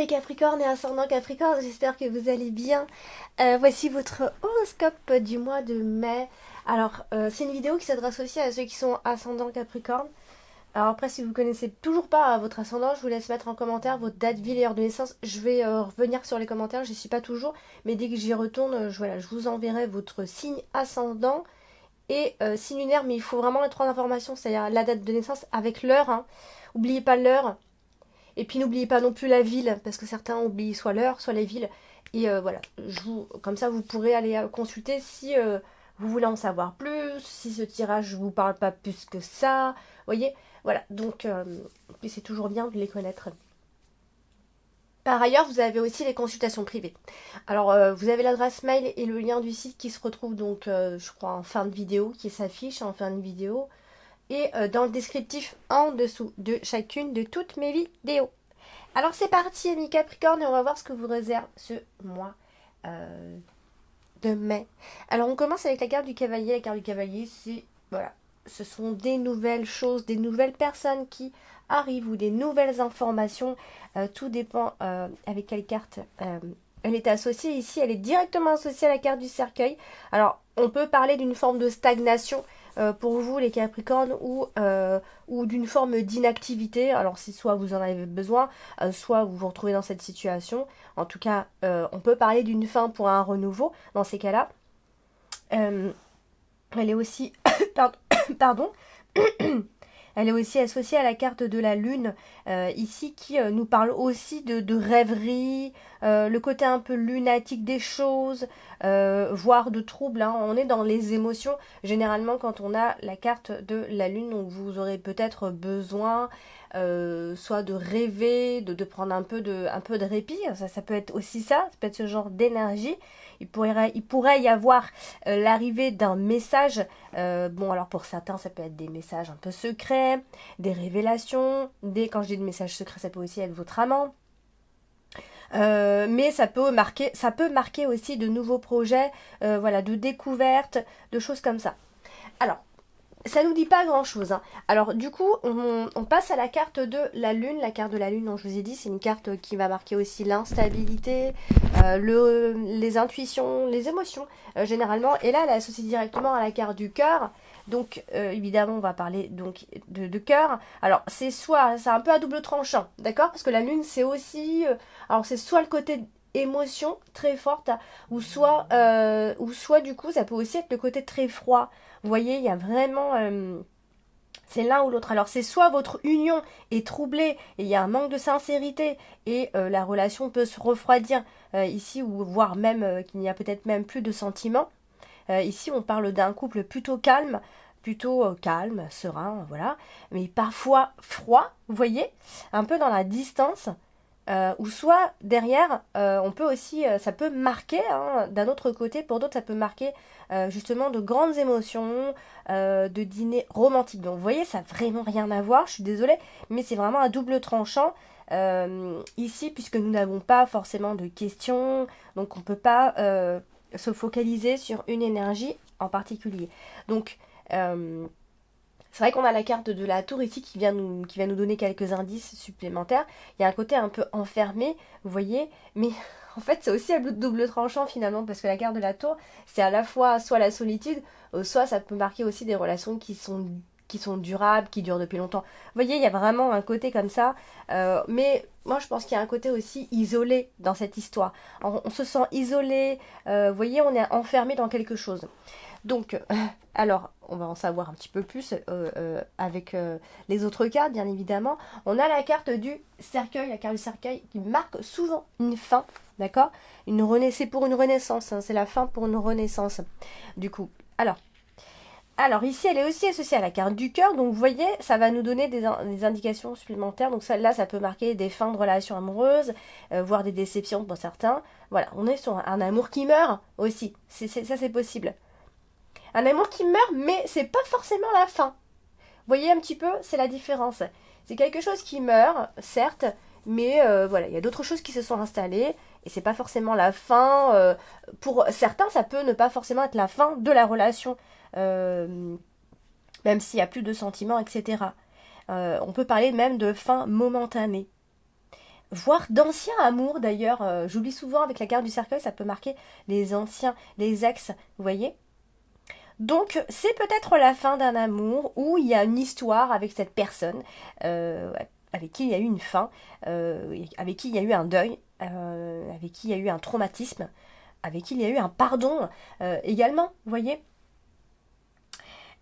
les Capricornes et ascendant Capricorne, j'espère que vous allez bien. Voici votre horoscope du mois de mai. Alors, c'est une vidéo qui s'adresse aussi à ceux qui sont ascendant Capricorne. Alors après, si vous connaissez toujours pas votre ascendant, je vous laisse mettre en commentaire votre date, ville et heure de naissance. Je vais revenir sur les commentaires, j'y suis pas toujours, mais dès que j'y retourne, je vous enverrai votre signe ascendant et signe lunaire, mais il faut vraiment les trois informations, c'est-à-dire la date de naissance avec l'heure, hein. N'oubliez pas l'heure. Et puis n'oubliez pas non plus la ville, parce que certains oublient soit l'heure, soit les villes. Et voilà, comme ça vous pourrez aller consulter si vous voulez en savoir plus, si ce tirage ne vous parle pas plus que ça. Vous voyez, voilà, donc c'est toujours bien de les connaître. Par ailleurs, vous avez aussi les consultations privées. Alors, vous avez l'adresse mail et le lien du site qui se retrouve donc, je crois, en fin de vidéo, qui s'affiche en fin de vidéo et dans le descriptif en dessous de chacune de toutes mes vidéos. Alors c'est parti, amis Capricorne, et on va voir ce que vous réserve ce mois de mai. Alors on commence avec la carte du cavalier. La carte du cavalier, c'est, voilà, ce sont des nouvelles choses, des nouvelles personnes qui arrivent ou des nouvelles informations. Tout dépend avec quelle carte elle est associée. Ici, elle est directement associée à la carte du cercueil. Alors, on peut parler d'une forme de stagnation pour vous, les Capricornes, ou d'une forme d'inactivité. Alors, si soit vous en avez besoin, soit vous vous retrouvez dans cette situation. En tout cas, on peut parler d'une fin pour un renouveau dans ces cas-là. Elle est aussi... Pardon. Elle est aussi associée à la carte de la lune, ici, qui nous parle aussi de rêverie, le côté un peu lunatique des choses, voire de troubles, hein. On est dans les émotions, généralement, quand on a la carte de la lune, donc vous aurez peut-être besoin soit de rêver, de prendre un peu de répit, ça peut être aussi ça peut être ce genre d'énergie. Il pourrait y avoir l'arrivée d'un message. Bon, alors pour certains, ça peut être des messages un peu secrets, des révélations. Quand je dis des messages secrets, ça peut aussi être votre amant. Mais ça peut marquer aussi de nouveaux projets, voilà, de découvertes, de choses comme ça. Alors, ça nous dit pas grand chose, hein. Alors du coup on passe à la carte de la lune. La carte de la lune, dont je vous ai dit, c'est une carte qui va marquer aussi l'instabilité, les intuitions, les émotions généralement. Et là elle est associée directement à la carte du cœur. Donc évidemment on va parler donc de cœur. Alors c'est un peu à double tranchant, d'accord, parce que la lune c'est aussi alors c'est soit le côté émotion très forte, ou soit du coup ça peut aussi être le côté très froid. Vous voyez, il y a vraiment... c'est l'un ou l'autre. Alors c'est soit votre union est troublée et il y a un manque de sincérité et la relation peut se refroidir ici, ou voire même qu'il n'y a peut-être même plus de sentiments. Ici on parle d'un couple plutôt calme, serein, voilà, mais parfois froid, vous voyez, un peu dans la distance. Ou soit derrière, on peut aussi, ça peut marquer, hein, d'un autre côté, pour d'autres, ça peut marquer justement de grandes émotions, de dîners romantiques. Donc vous voyez, ça n'a vraiment rien à voir, je suis désolée, mais c'est vraiment un double tranchant ici, puisque nous n'avons pas forcément de questions, donc on ne peut pas se focaliser sur une énergie en particulier. Donc, c'est vrai qu'on a la carte de la tour ici qui va nous donner quelques indices supplémentaires. Il y a un côté un peu enfermé, vous voyez, mais en fait c'est aussi un double tranchant finalement, parce que la carte de la tour, c'est à la fois soit la solitude, soit ça peut marquer aussi des relations qui sont durables, qui durent depuis longtemps. Vous voyez, il y a vraiment un côté comme ça, mais moi je pense qu'il y a un côté aussi isolé dans cette histoire. On se sent isolé, vous voyez, on est enfermé dans quelque chose. Donc, alors, on va en savoir un petit peu plus avec les autres cartes, bien évidemment. On a la carte du cercueil, la carte du cercueil qui marque souvent une fin, d'accord? C'est pour une renaissance, hein, c'est la fin pour une renaissance, du coup. Alors ici, elle est aussi associée à la carte du cœur, donc vous voyez, ça va nous donner des indications supplémentaires. Donc celle-là, ça peut marquer des fins de relations amoureuses, voire des déceptions pour certains. Voilà, on est sur un amour qui meurt aussi, ça c'est possible. Un amour qui meurt, mais c'est pas forcément la fin. Vous voyez un petit peu, c'est la différence. C'est quelque chose qui meurt, certes, mais voilà, il y a d'autres choses qui se sont installées, et c'est pas forcément la fin. Pour certains, ça peut ne pas forcément être la fin de la relation, même s'il y a plus de sentiments, etc. On peut parler même de fin momentanée. voire d'anciens amours d'ailleurs. J'oublie souvent avec la carte du cercueil, ça peut marquer les anciens, les ex, vous voyez. Donc c'est peut-être la fin d'un amour où il y a une histoire avec cette personne, avec qui il y a eu une fin, avec qui il y a eu un deuil, avec qui il y a eu un traumatisme, avec qui il y a eu un pardon également, vous voyez.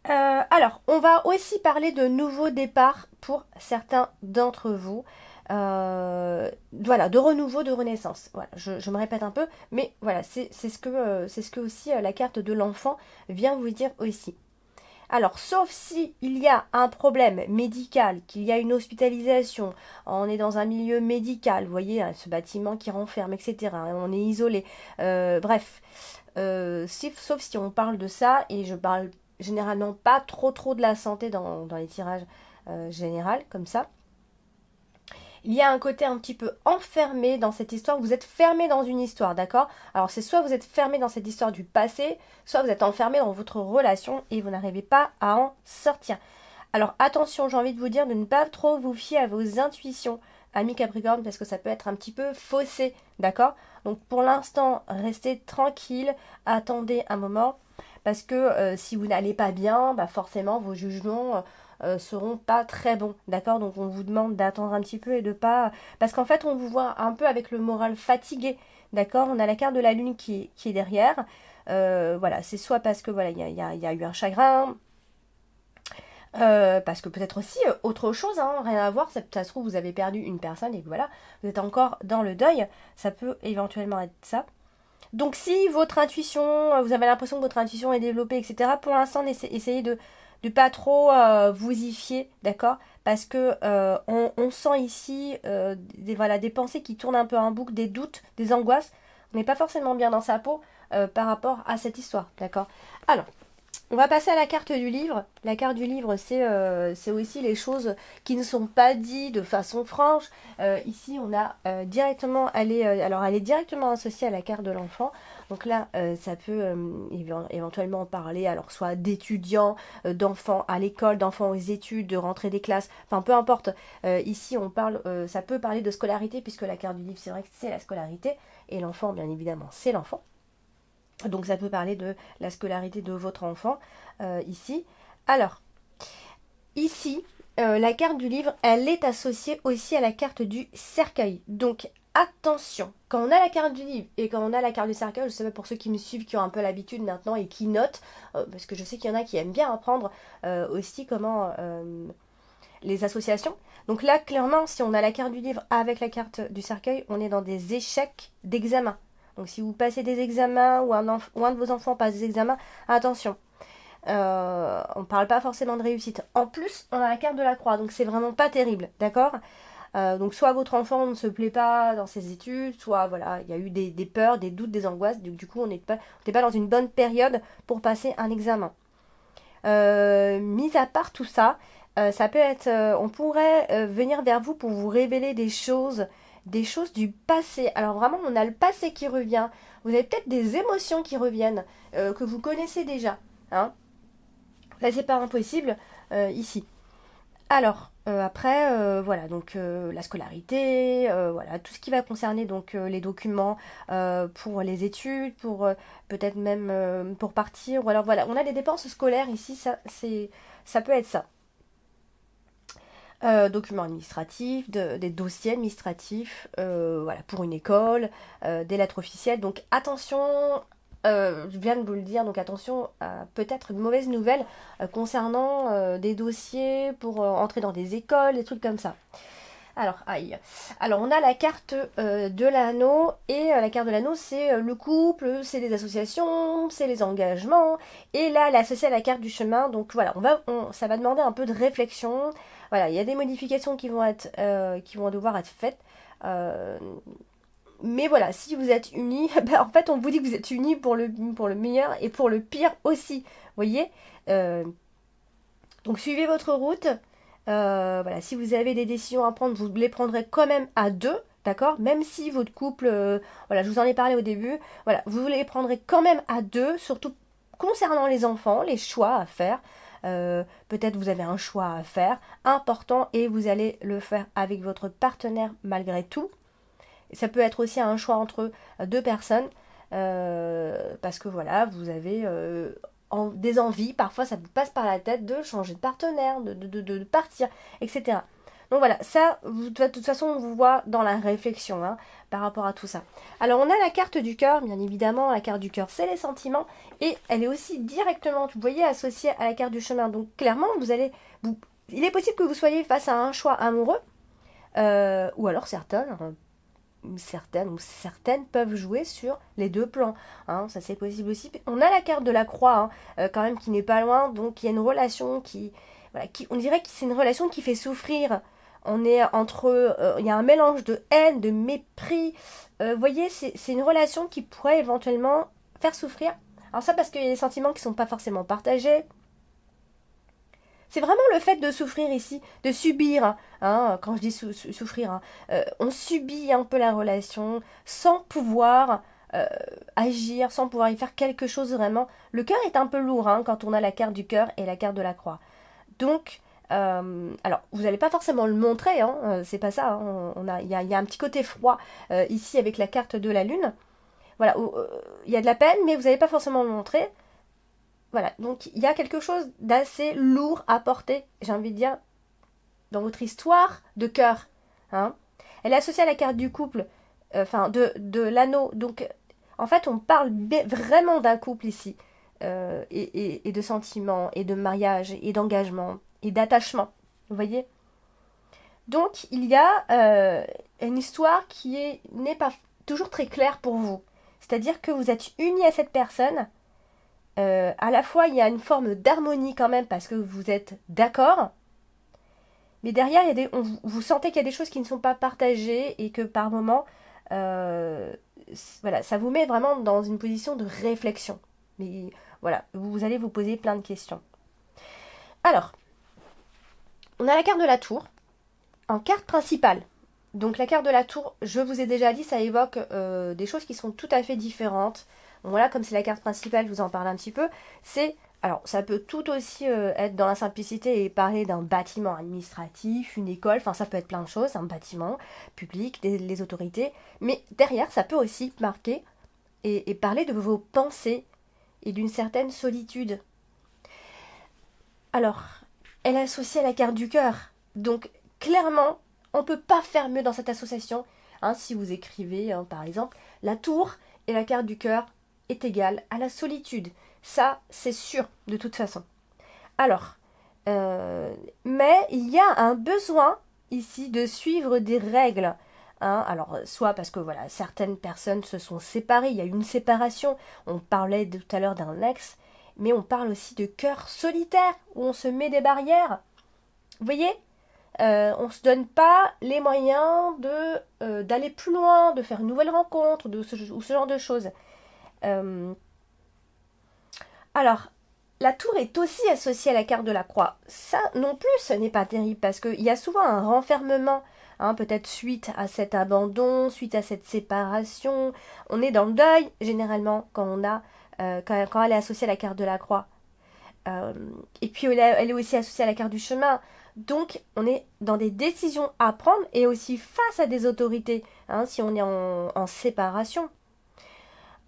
Alors, on va aussi parler de nouveaux départs pour certains d'entre vous. Voilà, de renouveau, de renaissance. Voilà, je me répète un peu, mais voilà, c'est ce que aussi la carte de l'enfant vient vous dire aussi. Alors, sauf si il y a un problème médical, qu'il y a une hospitalisation, on est dans un milieu médical, vous voyez, hein, ce bâtiment qui renferme, etc. On est isolé. Bref, sauf si on parle de ça, et je parle généralement pas trop de la santé dans les tirages généraux, comme ça. Il y a un côté un petit peu enfermé dans cette histoire. Vous êtes fermé dans une histoire, d'accord? Alors c'est soit vous êtes fermé dans cette histoire du passé, soit vous êtes enfermé dans votre relation et vous n'arrivez pas à en sortir. Alors attention, j'ai envie de vous dire de ne pas trop vous fier à vos intuitions, amis Capricorne, parce que ça peut être un petit peu faussé, d'accord? Donc pour l'instant, restez tranquille, attendez un moment, parce que si vous n'allez pas bien, bah forcément vos jugements seront pas très bons, d'accord? Donc on vous demande d'attendre un petit peu et de pas... Parce qu'en fait on vous voit un peu avec le moral fatigué, d'accord? On a la carte de la lune qui est derrière. Voilà, c'est soit parce que voilà, il y a eu un chagrin, parce que peut-être aussi autre chose, hein, rien à voir, ça se trouve vous avez perdu une personne et que voilà, vous êtes encore dans le deuil, ça peut éventuellement être ça. Donc si votre intuition, vous avez l'impression que votre intuition est développée, etc., pour l'instant, essayez de pas trop vous y fier, d'accord? Parce que on sent ici voilà, des pensées qui tournent un peu en boucle, des doutes, des angoisses. On n'est pas forcément bien dans sa peau par rapport à cette histoire, d'accord? Alors, on va passer à la carte du livre. La carte du livre, c'est aussi les choses qui ne sont pas dites de façon franche. Ici, on a directement, alors elle est directement associée à la carte de l'enfant. Donc là, ça peut éventuellement parler, alors soit d'étudiants, d'enfants à l'école, d'enfants aux études, de rentrée des classes, enfin peu importe. Ici, on parle, ça peut parler de scolarité puisque la carte du livre, c'est vrai que c'est la scolarité et l'enfant, bien évidemment, c'est l'enfant. Donc ça peut parler de la scolarité de votre enfant ici. Alors, ici, la carte du livre, elle est associée aussi à la carte du cercueil. Donc attention, quand on a la carte du livre et quand on a la carte du cercueil, je sais pas pour ceux qui me suivent, qui ont un peu l'habitude maintenant et qui notent, parce que je sais qu'il y en a qui aiment bien apprendre aussi comment les associations. Donc là, clairement, si on a la carte du livre avec la carte du cercueil, on est dans des échecs d'examen. Donc si vous passez des examens ou un de vos enfants passe des examens, attention. On ne parle pas forcément de réussite. En plus, on a la carte de la croix, donc c'est vraiment pas terrible, d'accord? Donc soit votre enfant ne se plaît pas dans ses études, soit voilà, il y a eu des peurs, des doutes, des angoisses. Du coup, on n'est pas dans une bonne période pour passer un examen. Mis à part tout ça, ça peut être, on pourrait venir vers vous pour vous révéler des choses du passé. Alors vraiment, on a le passé qui revient. Vous avez peut-être des émotions qui reviennent, que vous connaissez déjà. Hein. Là, c'est pas impossible ici. Alors, après, voilà, donc la scolarité, voilà, tout ce qui va concerner donc les documents pour les études, pour peut-être même pour partir, ou alors voilà, on a des dépenses scolaires ici, ça peut être ça. Documents administratifs, des dossiers administratifs, voilà, pour une école, des lettres officielles. Donc attention, je viens de vous le dire, donc attention à peut-être une mauvaise nouvelle concernant des dossiers pour entrer dans des écoles, des trucs comme ça. Alors, aïe. Alors, on a la carte de l'anneau, et la carte de l'anneau, c'est le couple, c'est les associations, c'est les engagements, et là, elle est associée à la carte du chemin, donc voilà, ça va demander un peu de réflexion. Voilà, il y a des modifications qui vont devoir être faites. Mais voilà, si vous êtes unis, ben, en fait, on vous dit que vous êtes unis pour le meilleur et pour le pire aussi. Vous voyez. Donc, suivez votre route. Voilà, si vous avez des décisions à prendre, vous les prendrez quand même à deux, d'accord? Même si votre couple, voilà, je vous en ai parlé au début, voilà, vous les prendrez quand même à deux, surtout concernant les enfants, les choix à faire. Peut-être vous avez un choix à faire important et vous allez le faire avec votre partenaire malgré tout. Et ça peut être aussi un choix entre deux personnes, parce que voilà, vous avez des envies, parfois ça vous passe par la tête de changer de partenaire, de partir, etc. Donc voilà, ça, de toute façon, on vous voit dans la réflexion hein, par rapport à tout ça. Alors, on a la carte du cœur, bien évidemment. La carte du cœur, c'est les sentiments. Et elle est aussi directement, vous voyez, associée à la carte du chemin. Donc, clairement, il est possible que vous soyez face à un choix amoureux. Ou alors certaines peuvent jouer sur les deux plans. Hein, ça, c'est possible aussi. On a la carte de la croix, hein, quand même, qui n'est pas loin. Donc, il y a une relation on dirait que c'est une relation qui fait souffrir. On est il y a un mélange de haine, de mépris. Vous voyez, c'est une relation qui pourrait éventuellement faire souffrir. Alors ça parce qu'il y a des sentiments qui ne sont pas forcément partagés. C'est vraiment le fait de souffrir ici, de subir. Hein, quand je dis souffrir, hein, on subit un peu la relation sans pouvoir agir, sans pouvoir y faire quelque chose vraiment. Le cœur est un peu lourd hein, quand on a la carte du cœur et la carte de la croix. Donc, alors, vous n'allez pas forcément le montrer, hein, c'est pas ça. Hein, il y a un petit côté froid ici avec la carte de la lune. Voilà, il y a de la peine, mais vous n'allez pas forcément le montrer. Voilà, donc il y a quelque chose d'assez lourd à porter, j'ai envie de dire, dans votre histoire de cœur. Hein. Elle est associée à la carte du couple, de l'anneau. Donc, en fait, on parle vraiment d'un couple ici. Et de sentiments, et de mariage, et d'engagement, et d'attachement. Vous voyez? Donc, il y a une histoire qui n'est pas toujours très claire pour vous. C'est-à-dire que vous êtes unis à cette personne. À la fois, il y a une forme d'harmonie quand même, parce que vous êtes d'accord. Mais derrière, vous sentez qu'il y a des choses qui ne sont pas partagées, et que par moments, voilà, ça vous met vraiment dans une position de réflexion. Mais voilà, vous allez vous poser plein de questions. Alors, on a la carte de la tour en carte principale. Donc la carte de la tour, je vous ai déjà dit, ça évoque des choses qui sont tout à fait différentes. Donc voilà, comme c'est la carte principale, je vous en parle un petit peu. Alors ça peut tout aussi être dans la simplicité et parler d'un bâtiment administratif, une école, enfin ça peut être plein de choses, un bâtiment public, les autorités. Mais derrière, ça peut aussi marquer et parler de vos pensées et d'une certaine solitude. Alors, elle est associée à la carte du cœur. Donc, clairement, on ne peut pas faire mieux dans cette association. Hein, si vous écrivez, hein, par exemple, la tour et la carte du cœur est égale à la solitude. Ça, c'est sûr, de toute façon. Alors, mais il y a un besoin ici de suivre des règles. Hein, alors, soit parce que voilà, certaines personnes se sont séparées, il y a eu une séparation. On parlait tout à l'heure d'un ex, mais on parle aussi de cœur solitaire, où on se met des barrières. Vous voyez, on ne se donne pas les moyens d'aller plus loin, de faire une nouvelle rencontre, ou ce genre de choses. Alors, la tour est aussi associée à la carte de la croix. Ça non plus, ce n'est pas terrible, parce qu'il y a souvent un renfermement, hein, peut-être suite à cet abandon, suite à cette séparation. On est dans le deuil, généralement, quand elle est associée à la carte de la croix. Et puis elle est aussi associée à la carte du chemin. Donc on est dans des décisions à prendre et aussi face à des autorités, hein, si on est en séparation.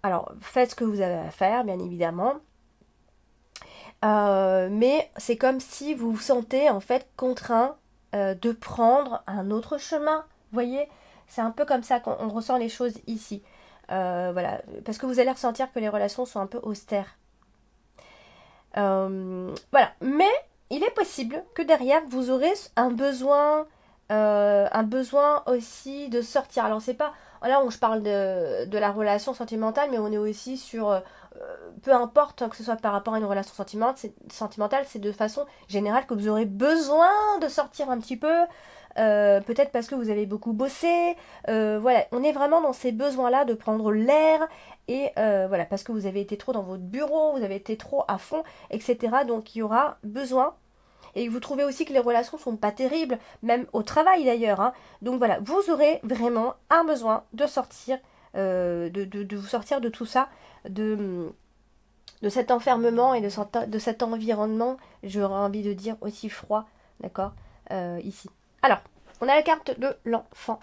Alors faites ce que vous avez à faire, bien évidemment. Mais c'est comme si vous vous sentez en fait contraint de prendre un autre chemin. Vous voyez, c'est un peu comme ça qu'on ressent les choses ici. Voilà, parce que vous allez ressentir que les relations sont un peu austères. Voilà, mais il est possible que derrière vous aurez un besoin aussi de sortir. Alors c'est pas là où je parle de la relation sentimentale, mais on est aussi sur peu importe que ce soit par rapport à une relation sentimentale, c'est de façon générale que vous aurez besoin de sortir un petit peu. Peut-être parce que vous avez beaucoup bossé. Voilà, on est vraiment dans ces besoins-là de prendre l'air et voilà, parce que vous avez été trop dans votre bureau, vous avez été trop à fond, etc. Donc il y aura besoin. Et vous trouvez aussi que les relations sont pas terribles, même au travail d'ailleurs. Hein. Donc voilà, vous aurez vraiment un besoin de sortir, de vous sortir de tout ça, de cet enfermement et de cet environnement, j'aurais envie de dire aussi froid, d'accord, ici. Alors, On a la carte de l'enfant.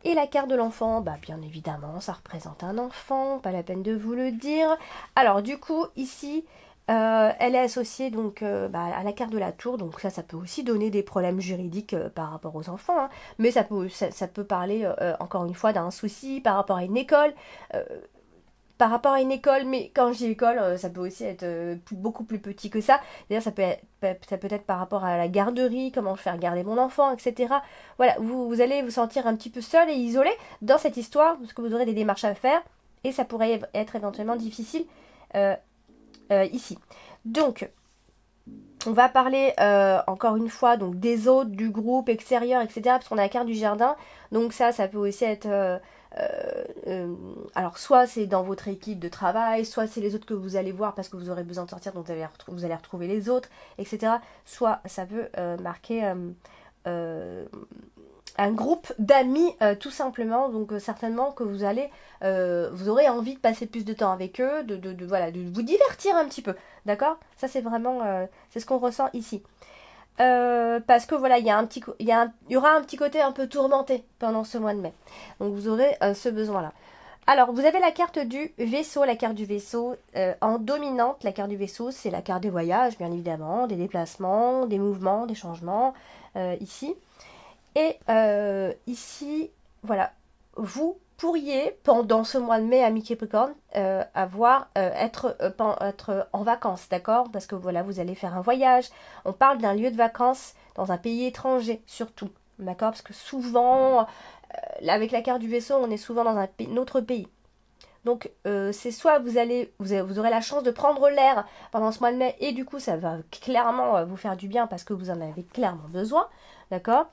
Et la carte de l'enfant, bah, bien évidemment, ça représente un enfant, pas la peine de vous le dire. Alors du coup, ici, elle est associée donc à la carte de la tour. Donc ça peut aussi donner des problèmes juridiques par rapport aux enfants. Hein. Mais ça peut parler, encore une fois, d'un souci par rapport à une école. Par rapport à une école, mais quand je dis école, ça peut aussi être beaucoup plus petit que ça. D'ailleurs, ça peut être par rapport à la garderie, comment faire garder mon enfant, etc. Voilà, vous allez vous sentir un petit peu seul et isolé dans cette histoire, parce que vous aurez des démarches à faire, et ça pourrait être éventuellement difficile ici. Donc, on va parler encore une fois donc des autres, du groupe extérieur, etc. Parce qu'on a la carte du jardin. Donc ça peut aussi être... alors soit c'est dans votre équipe de travail, soit c'est les autres que vous allez voir parce que vous aurez besoin de sortir, donc vous allez retrouver les autres, etc. Soit ça peut marquer un groupe d'amis tout simplement, donc certainement que vous aurez envie de passer plus de temps avec eux, voilà, de vous divertir un petit peu, d'accord? Ça c'est vraiment, c'est ce qu'on ressent ici. Parce que voilà, il y aura un petit côté un peu tourmenté pendant ce mois de mai. Donc vous aurez ce besoin-là. Alors, vous avez la carte du vaisseau. La carte du vaisseau, en dominante, la carte du vaisseau, c'est la carte des voyages, bien évidemment, des déplacements, des mouvements, des changements, ici. Et ici, voilà, vous pourriez, pendant ce mois de mai à Mi-Capricorne, être en vacances, d'accord? Parce que voilà, vous allez faire un voyage. On parle d'un lieu de vacances dans un pays étranger, surtout, d'accord? Parce que souvent, avec la carte du vaisseau, on est souvent dans un autre pays. Donc, c'est soit vous aurez la chance de prendre l'air pendant ce mois de mai, et du coup, ça va clairement vous faire du bien parce que vous en avez clairement besoin, d'accord?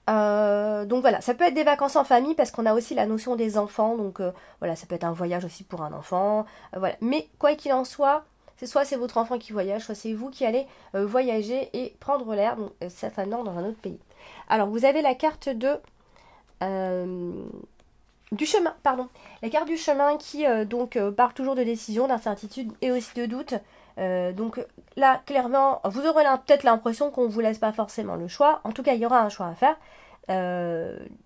Donc voilà, ça peut être des vacances en famille parce qu'on a aussi la notion des enfants, donc voilà, ça peut être un voyage aussi pour un enfant, voilà. Mais quoi qu'il en soit, c'est votre enfant qui voyage, soit c'est vous qui allez voyager et prendre l'air, donc certainement dans un autre pays. Alors vous avez la carte du chemin, pardon. La carte du chemin qui parle toujours de décision, d'incertitude et aussi de doute. Donc là, clairement, vous aurez peut-être l'impression qu'on ne vous laisse pas forcément le choix. En tout cas, il y aura un choix à faire.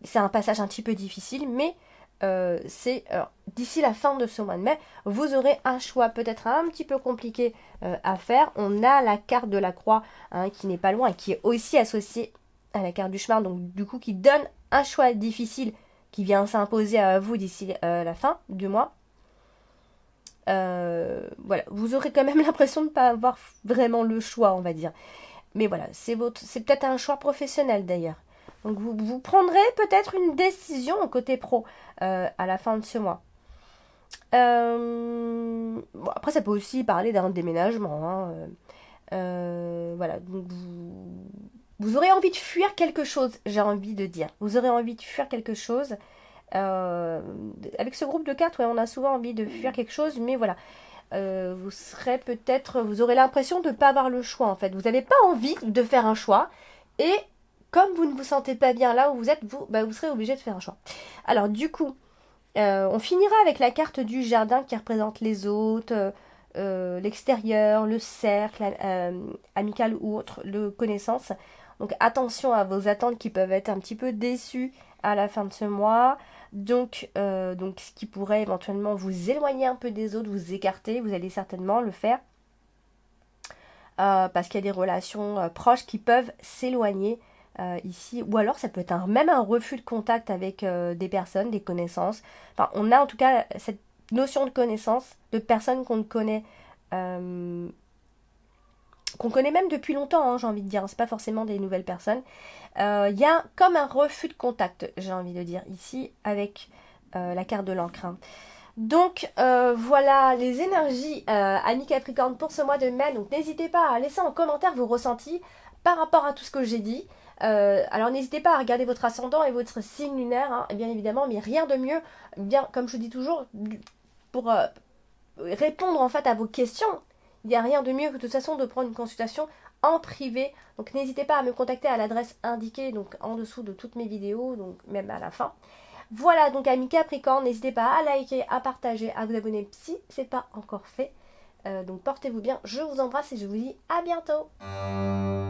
C'est un passage un petit peu difficile, mais d'ici la fin de ce mois de mai, vous aurez un choix peut-être un petit peu compliqué à faire. On a la carte de la croix qui n'est pas loin et qui est aussi associée à la carte du chemin, donc du coup qui donne un choix difficile qui vient s'imposer à vous d'ici la fin du mois. Voilà, vous aurez quand même l'impression de ne pas avoir vraiment le choix, on va dire. Mais voilà, c'est peut-être un choix professionnel d'ailleurs. Donc vous prendrez peut-être une décision au côté pro à la fin de ce mois. Bon, après, ça peut aussi parler d'un déménagement. Voilà, donc vous aurez envie de fuir quelque chose, j'ai envie de dire. Vous aurez envie de fuir quelque chose. Avec ce groupe de cartes, ouais, on a souvent envie de fuir quelque chose, mais voilà. Vous aurez l'impression de ne pas avoir le choix en fait. Vous n'avez pas envie de faire un choix et comme vous ne vous sentez pas bien là où vous êtes, vous serez obligé de faire un choix. Alors du coup, on finira avec la carte du jardin qui représente les hôtes, l'extérieur, le cercle amical ou autre, le connaissance. Donc attention à vos attentes qui peuvent être un petit peu déçues à la fin de ce mois. Donc ce qui pourrait éventuellement vous éloigner un peu des autres, vous écarter, vous allez certainement le faire. Parce qu'il y a des relations proches qui peuvent s'éloigner ici. Ou alors ça peut être même un refus de contact avec des personnes, des connaissances. Enfin, on a en tout cas cette notion de connaissance, de personnes qu'on connaît même depuis longtemps, hein, j'ai envie de dire. C'est pas forcément des nouvelles personnes. Il y a comme un refus de contact, j'ai envie de dire, ici, avec la carte de l'encre. Donc, voilà les énergies amis Capricorne pour ce mois de mai. Donc, n'hésitez pas à laisser en commentaire vos ressentis par rapport à tout ce que j'ai dit. Alors, n'hésitez pas à regarder votre ascendant et votre signe lunaire, hein, bien évidemment, mais rien de mieux, bien comme je dis toujours, pour répondre en fait à vos questions. Il n'y a rien de mieux que de toute façon de prendre une consultation en privé. Donc n'hésitez pas à me contacter à l'adresse indiquée donc en dessous de toutes mes vidéos, donc même à la fin. Voilà donc amis Capricorne, n'hésitez pas à liker, à partager, à vous abonner si ce n'est pas encore fait. Donc portez-vous bien, je vous embrasse et je vous dis à bientôt.